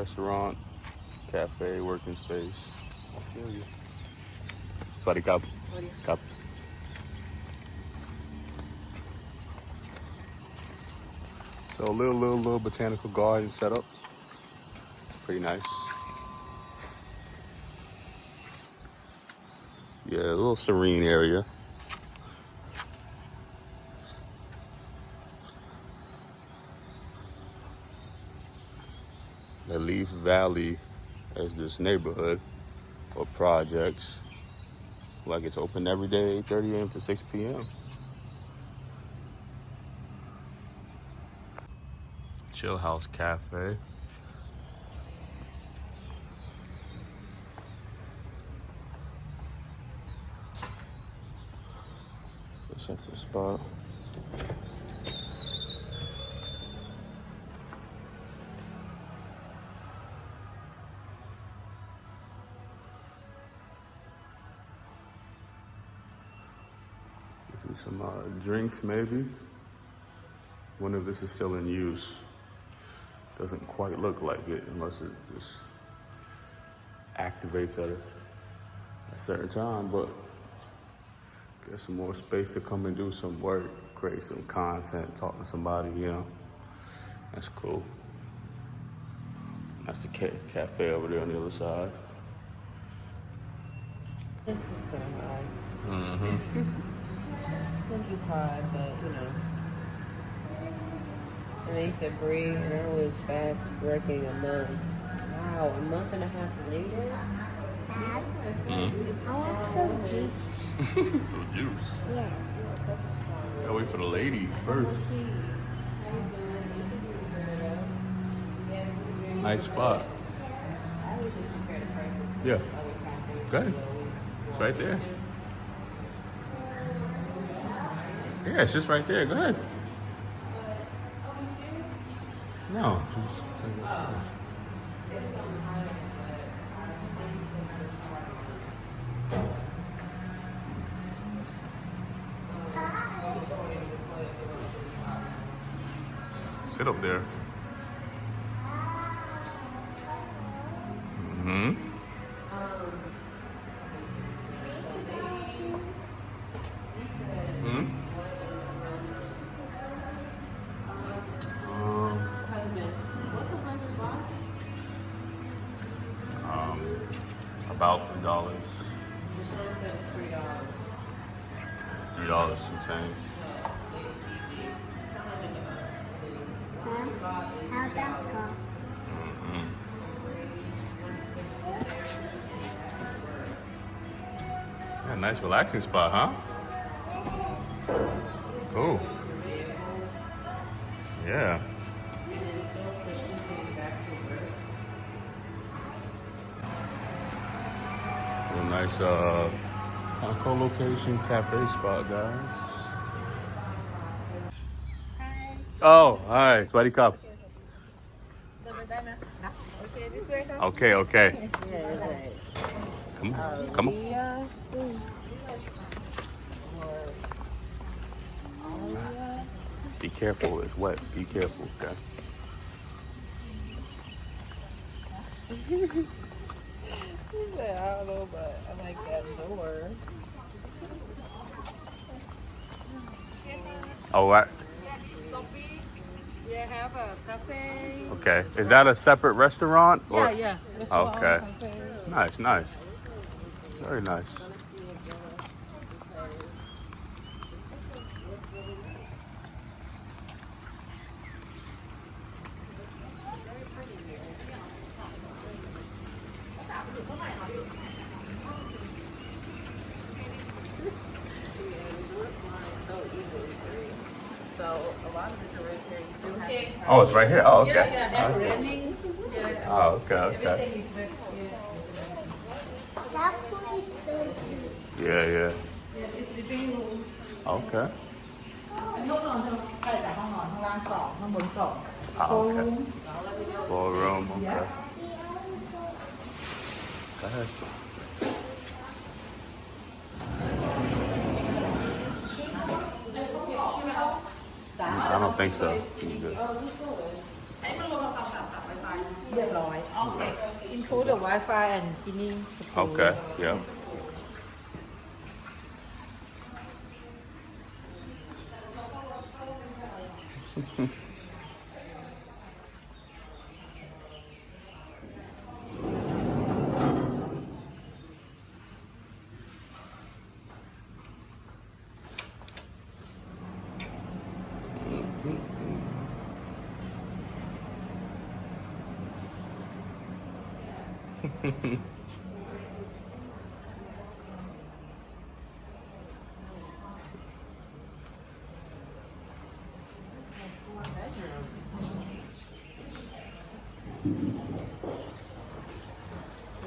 restaurant, cafe, working space. I feel you. Sorry, cup. Cup. So a little botanical garden set up. Pretty nice. Yeah, a little serene area. Leleaf Valley is this neighborhood or projects. Like it's open every day, 8:30 a.m. to 6 p.m. Chill House Cafe. Check the spot. Some drinks maybe. Wonder if this is still in use. Doesn't quite look like it unless it just activates at a certain time, but get some more space to come and do some work, create some content, talk to somebody, you know. That's cool. That's the cafe over there on the other side. It's kind of high. Mm-hmm. I think it's hard, but you know. And they said breathe, and I was back working a month. Wow, a month and a half later? I want some juice. Some juice. Yes. Gotta wait for the lady first. Nice spot. Yeah. Go ahead. It's right there. Yeah, it's just right there. Go ahead. No. Sit up there. Mm-hmm. About $3. $3 some change. How'd that go? Yeah, nice relaxing spot, huh? It's cool. Yeah. A nice co-location cafe spot, guys. Hi. Oh, hi. Sweaty cup. Okay, this way. Okay. Yeah, Come on. Be careful, it's wet. Be careful, okay? He said, I don't know, but I like that door. Oh, what? Yeah, have a cafe. Okay. Is that a separate restaurant? Or? Yeah. Okay. Nice. Very nice. So a lot of the right here, you do have. Oh, it's right here. Oh, okay. Yeah, Okay. branding. Oh, okay. Everything is good. That place is so cute. Yeah. Yeah, it's living room. Okay. ห้องนอนใช่แต่ห้องนอนข้างล่างสองข้างบนสอง Okay. Full room. Okay. Go ahead. I don't think so. You good. เรียบร้อยโอเค include the Wi-Fi and cleaning Okay, yeah.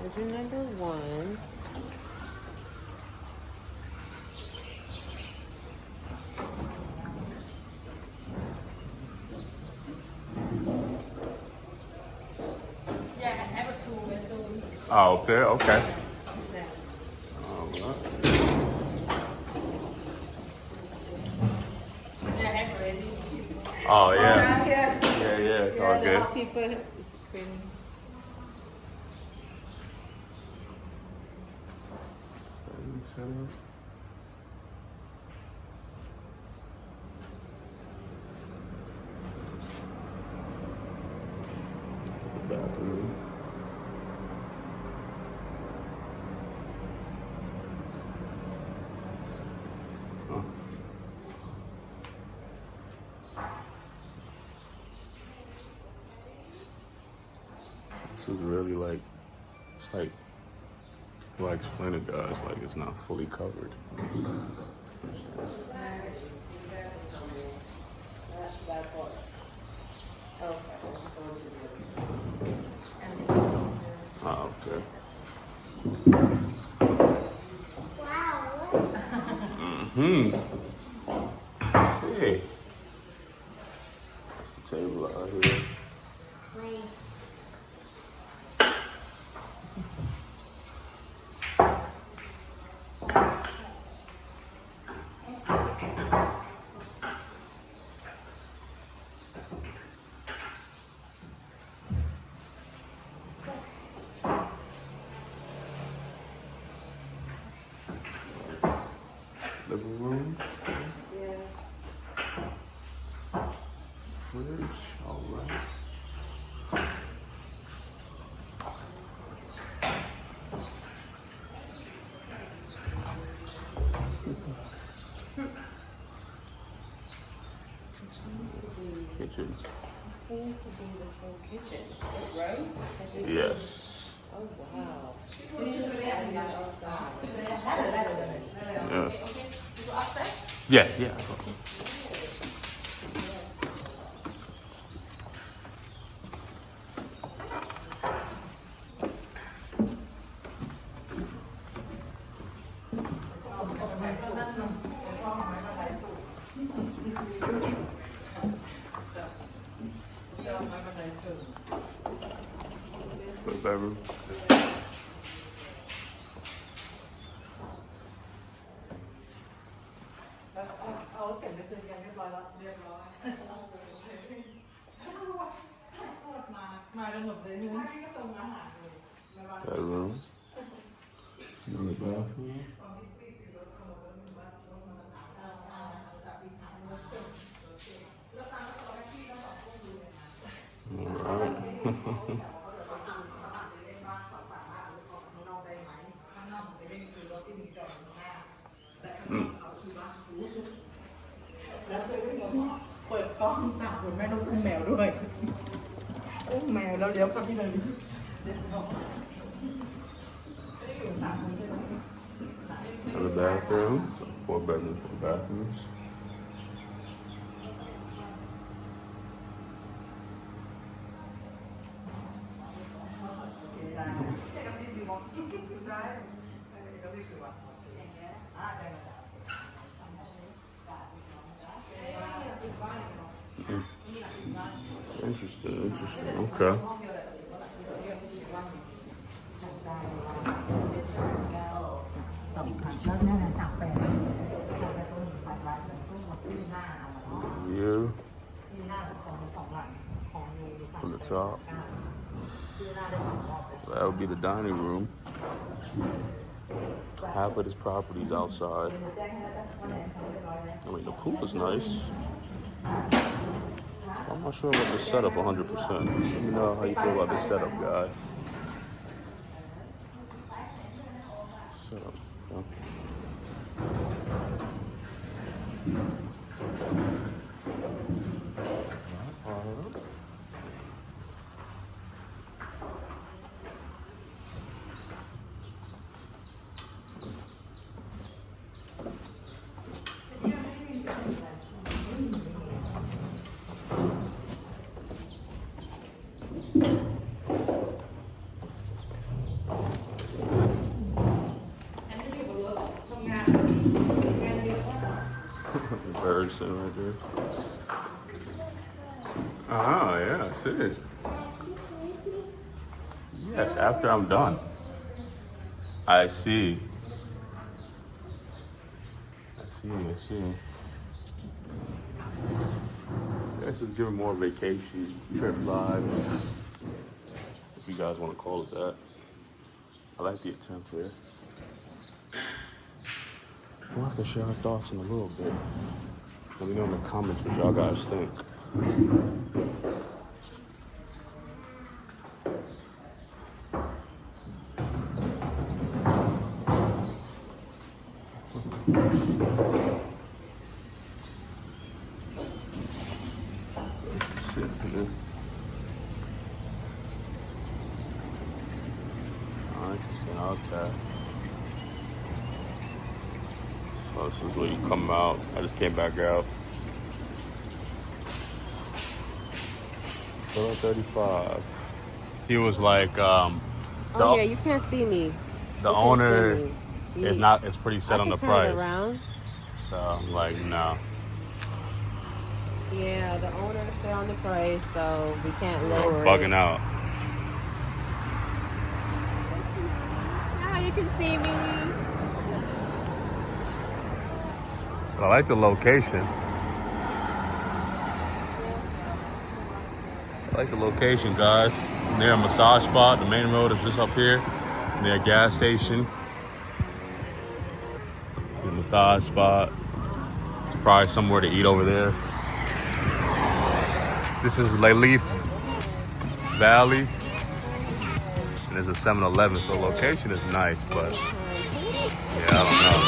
Bedroom number 1. yeah I have a two bedroom Oh, okay, okay. All right. yeah I have already Oh, yeah. yeah Yeah, it's all Yeah, the good. housekeeper is cleaning. Bathroom. Huh. This is really like, it's like, well, I explained it, guys, like it's not fully covered. Oh, okay. Wow. Hmm. See. That's the table out here. Wait. Living room. Yes. Fridge. All right. Kitchen. It seems to be the full kitchen, right? Yes. Oh, wow. And not outside. Yes. Yeah, yeah. Good bedroom. เอาเก็บไปคืนกันเรียบร้อยแล้วเรียบร้อยมากันหมดเลยนะก็ส่งอาหารเลย Bedroom. In the bathroom. All right. Mm. แล้วซื้อเปิดกล้องสั่งคุณแม่ต้องอุ้มแมวด้วยอุ้มแมวแล้วเลี้ยวกลับที่เลยเดี๋ยวบอกไม่ได้อยู่สามคนใช่ไหม Another bathroom. So 4 bedrooms, 4 bathrooms. Interesting, interesting. Okay. สองครั้งแล้วแม่สั่งไปต้นผัดไว้ต้นหมดที่หน้าเอา View ที่หน้าของสองหลังของอยู่ from the top. That would be the dining room. Half of this property is outside. I mean, the pool is nice. I'm not sure about the setup 100%. Let me know how you feel about this setup, guys. Setup. Yeah. Embarrassing right there. Oh, yes, it is. Yes, after I'm done. I see. I see. This is giving more vacation trip vibes, if you guys want to call it that. I like the attempt here. We'll have to share our thoughts in a little bit. Let me know in the comments what y'all guys think. Interesting, okay. So this is where you come out. I just came back out. 35. He was like, Oh yeah, you can't see me. the You can't owner see me. is not. It's pretty set I on the can turn it price. around. So I'm like, no. Yeah, the owner set on the price, so we can't lower it. Bugging out. Now you can see me. But I like the location. I like the location, guys. Near a massage spot. The main road is just up here. Near a gas station. See the massage spot. There's probably somewhere to eat over there. This is Leleaf Valley. And there's a 7-Eleven, so location is nice, but yeah, I don't know.